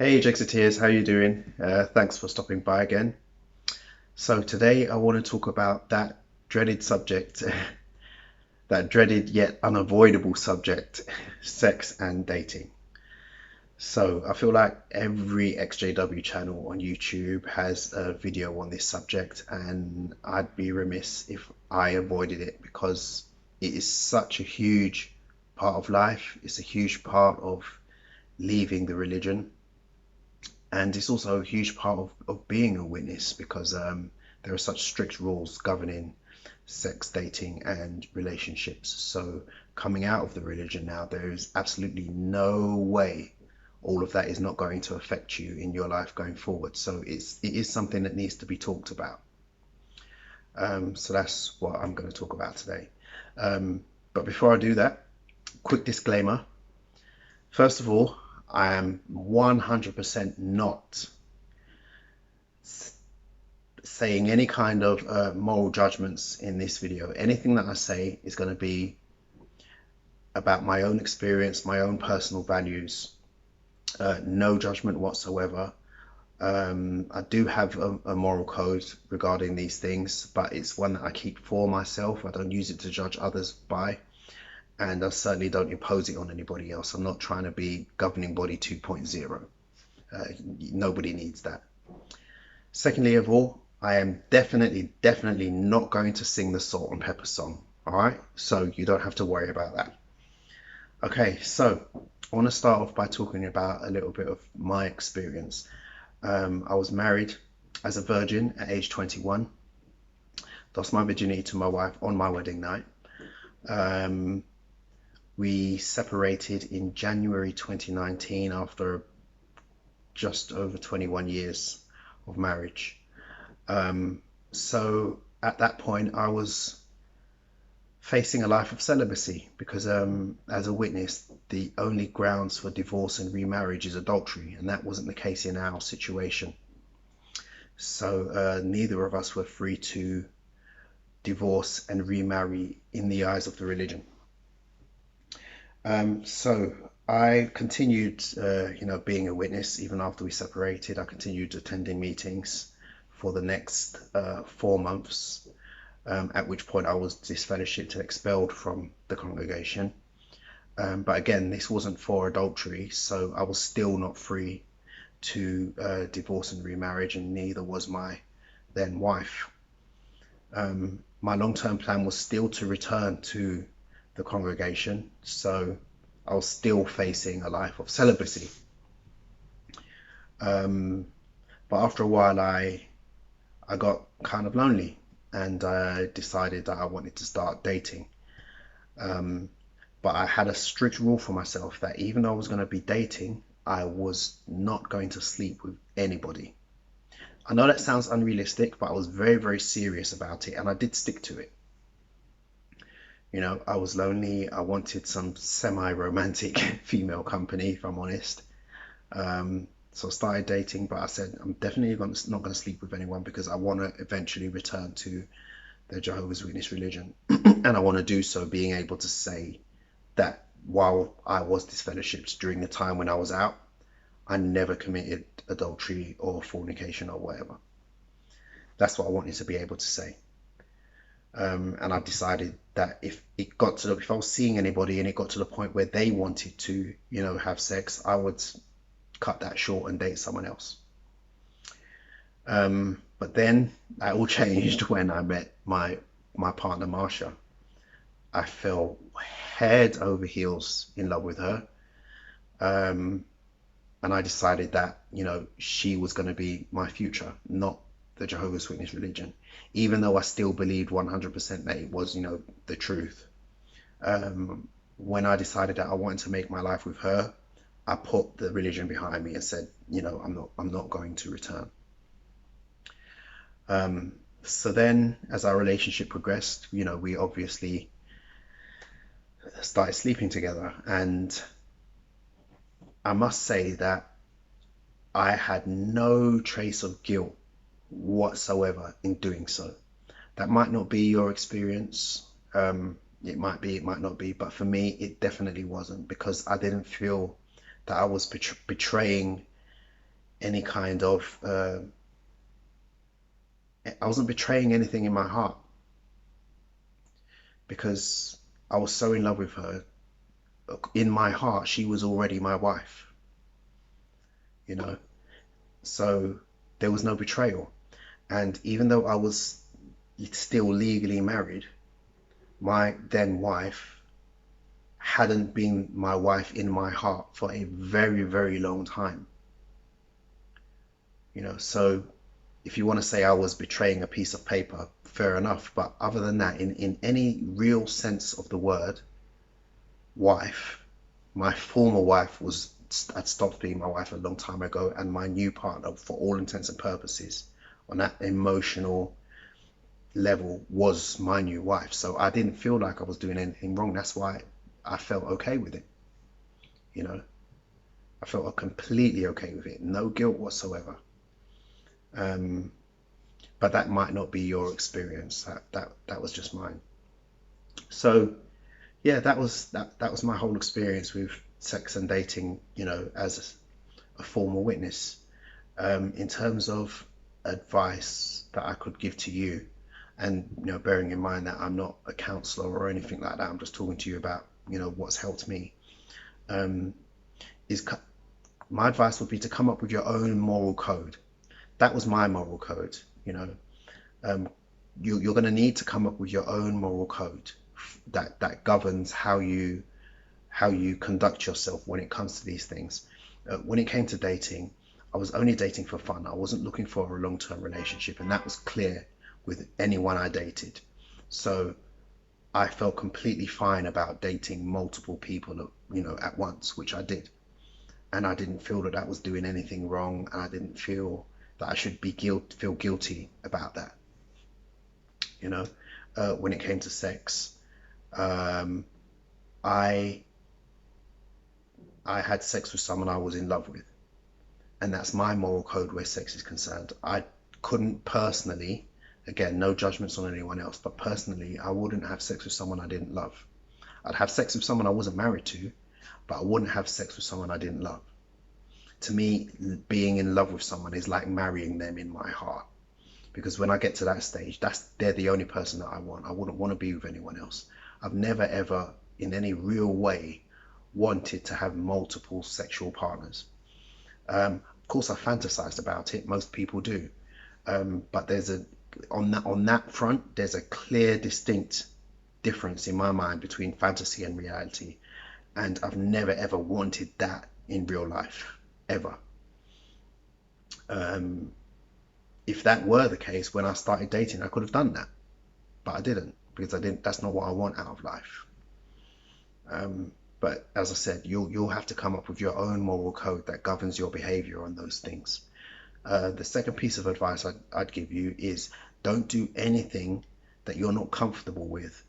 Hey Jexiteers, how you doing? Thanks for stopping by again. So today I want to talk about that dreaded subject, that dreaded yet unavoidable subject, sex and dating. So I feel like every XJW channel on YouTube has a video on this subject, and I'd be remiss if I avoided it because it is such a huge part of life. It's a huge part of leaving the religion. And it's also a huge part of being a witness because there are such strict rules governing sex, dating, and relationships. So coming out of the religion now, there is absolutely no way all of that is not going to affect you in your life going forward. So it is something that needs to be talked about. So that's what I'm going to talk about today. But before I do that, quick disclaimer. First of all, I am 100% not saying any kind of moral judgments in this video. Anything that I say is going to be about my own experience, my own personal values, no judgment whatsoever. I do have a moral code regarding these things, but it's one that I keep for myself. I don't use it to judge others by, and I certainly don't impose it on anybody else. I'm not trying to be governing body 2.0. Nobody needs that. Secondly of all, I am definitely not going to sing the salt and pepper song. All right, so you don't have to worry about that. Okay, so I want to start off by talking about a little bit of my experience. I was married as a virgin at age 21. Lost my virginity to my wife on my wedding night. We separated in January 2019 after just over 21 years of marriage. So at that point, I was facing a life of celibacy because, as a witness, the only grounds for divorce and remarriage is adultery, and that wasn't the case in our situation. So neither of us were free to divorce and remarry in the eyes of the religion. So I continued, being a witness even after we separated. I continued attending meetings for the next 4 months, at which point I was disfellowshipped and expelled from the congregation. But again, this wasn't for adultery, so I was still not free to divorce and remarriage, and neither was my then wife. My long-term plan was still to return to the congregation, so I was still facing a life of celibacy. But after a while, I got kind of lonely, and I decided that I wanted to start dating. But I had a strict rule for myself that even though I was going to be dating, I was not going to sleep with anybody. I know that sounds unrealistic, but I was very serious about it, and I did stick to it. I was lonely. I wanted some semi-romantic female company, if I'm honest. So I started dating, but I said I'm definitely not going to sleep with anyone because I want to eventually return to the Jehovah's Witness religion. And I want to do so being able to say that while I was disfellowshipped during the time when I was out, I never committed adultery or fornication or whatever. That's what I wanted to be able to say. And I decided that if I was seeing anybody and it got to the point where they wanted to, have sex, I would cut that short and date someone else. But then that all changed when I met my partner Marsha. I fell head over heels in love with her. And I decided that, she was going to be my future, not the Jehovah's Witness religion, even though I still believed 100% that it was, the truth. When I decided that I wanted to make my life with her, I put the religion behind me and said, I'm not going to return. So then as our relationship progressed, we obviously started sleeping together, and I must say that I had no trace of guilt whatsoever in doing so. That might not be your experience. It might be, it might not be, but for me, it definitely wasn't, because I didn't feel that I was betraying any kind of I wasn't betraying anything in my heart, because I was so in love with her. In my heart, she was already my wife, you know. So there was no betrayal. And even though I was still legally married, my then wife hadn't been my wife in my heart for a very, very long time. So if you want to say I was betraying a piece of paper, fair enough. But other than that, in any real sense of the word, wife, my former wife had stopped being my wife a long time ago, and my new partner, for all intents and purposes, on that emotional level, was my new wife. So I didn't feel like I was doing anything wrong. That's why I felt okay with it. You know, I felt completely okay with it. No guilt whatsoever. But that might not be your experience. That was just mine. So yeah, that was my whole experience with sex and dating, as a formal witness. In terms of advice that I could give to you, and bearing in mind that I'm not a counselor or anything like that, I'm just talking to you about what's helped me. Um, is My advice would be to come up with your own moral code. That was my moral code. Um, you're going to need to come up with your own moral code that governs how you conduct yourself when it comes to these things. When it came to dating, I was only dating for fun. I wasn't looking for a long-term relationship, and that was clear with anyone I dated. So I felt completely fine about dating multiple people, at once, which I did. And I didn't feel that was doing anything wrong, and I didn't feel that I should feel guilty about that. When it came to sex, um, I I had sex with someone I was in love with, and that's my moral code where sex is concerned. I couldn't personally, again, no judgments on anyone else, but personally, I wouldn't have sex with someone I didn't love. I'd have sex with someone I wasn't married to, but I wouldn't have sex with someone I didn't love. To me, being in love with someone is like marrying them in my heart. Because when I get to that stage, they're the only person that I want. I wouldn't want to be with anyone else. I've never ever, in any real way, wanted to have multiple sexual partners. Of course, I fantasized about it. Most people do, but on that front, there's a clear, distinct difference in my mind between fantasy and reality, and I've never ever wanted that in real life, ever. Um, if that were the case, when I started dating, I could have done that, but I didn't, because I didn't. That's not what I want out of life. But as I said, you'll have to come up with your own moral code that governs your behavior on those things. The second piece of advice I'd give you is, don't do anything that you're not comfortable with,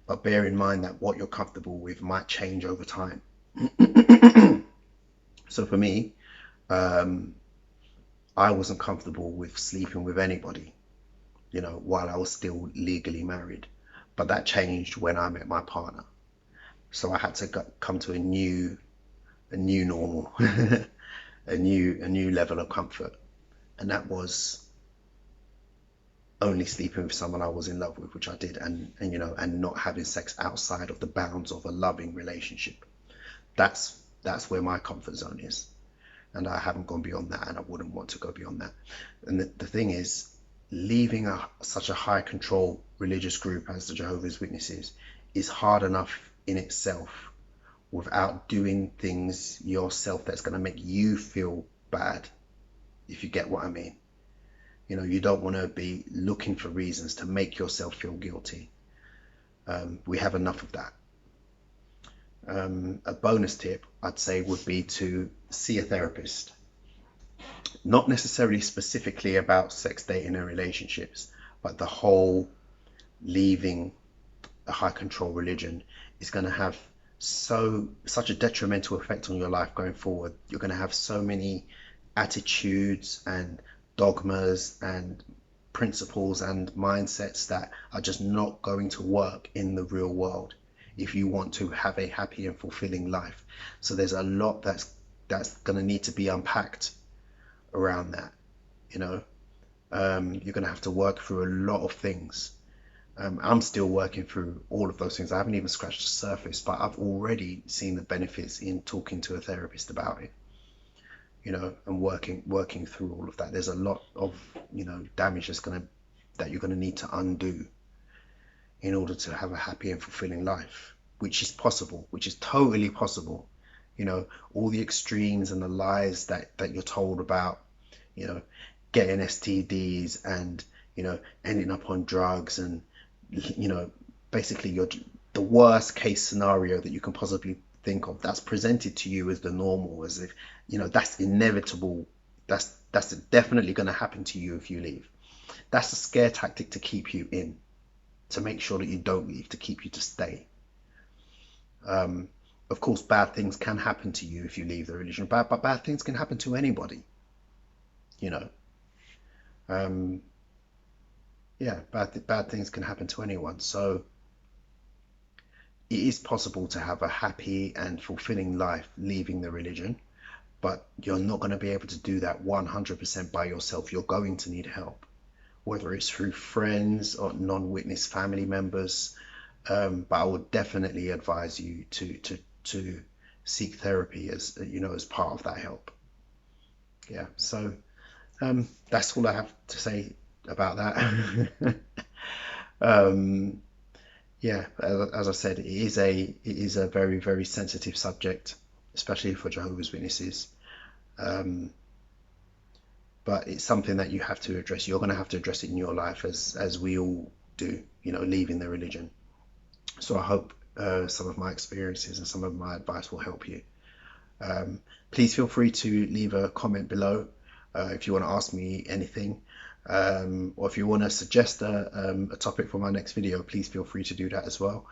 but bear in mind that what you're comfortable with might change over time. So for me, I wasn't comfortable with sleeping with anybody, while I was still legally married. But that changed when I met my partner. So I had to come to a new normal, a new level of comfort, and that was only sleeping with someone I was in love with, which I did, and not having sex outside of the bounds of a loving relationship. That's where my comfort zone is, and I haven't gone beyond that, and I wouldn't want to go beyond that. And the thing is, leaving such a high control religious group as the Jehovah's Witnesses is hard enough in itself, without doing things yourself that's going to make you feel bad, if you get what I mean. You don't want to be looking for reasons to make yourself feel guilty. We have enough of that. A bonus tip I'd say would be to see a therapist, not necessarily specifically about sex, dating, and relationships, but the whole leaving a high control religion is going to have such a detrimental effect on your life going forward. You're going to have so many attitudes and dogmas and principles and mindsets that are just not going to work in the real world if you want to have a happy and fulfilling life. So there's a lot that's going to need to be unpacked around that. You know, you're going to have to work through a lot of things. I'm still working through all of those things. I haven't even scratched the surface, but I've already seen the benefits in talking to a therapist about it, you know, and working through all of that. There's a lot of, you know, damage that you're gonna need to undo in order to have a happy and fulfilling life, which is possible, which is totally possible. You know, all the extremes and the lies that you're told about, you know, getting STDs and, you know, ending up on drugs and, you know, basically you're the worst case scenario that you can possibly think of, that's presented to you as the normal, as if, you know, that's inevitable, that's definitely going to happen to you if you leave. That's a scare tactic to keep you in, to make sure that you don't leave, to keep you to stay. Of course, bad things can happen to you if you leave the religion, but bad things can happen to anybody, you know. um, yeah, bad things can happen to anyone. So it is possible to have a happy and fulfilling life leaving the religion, but you're not going to be able to do that 100% by yourself. You're going to need help, whether it's through friends or non-witness family members. But I would definitely advise you to seek therapy, as you know, as part of that help. Yeah. So that's all I have to say about that. um, yeah, as I said, it is a very, very sensitive subject, especially for Jehovah's Witnesses. Um, but it's something that you have to address. You're going to have to address it in your life, as we all do, you know, leaving the religion. So I hope some of my experiences and some of my advice will help you. Please feel free to leave a comment below if you want to ask me anything. Or if you want to suggest a topic for my next video, please feel free to do that as well.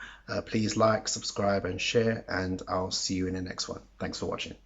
Please like, subscribe, and share, and I'll see you in the next one. Thanks for watching.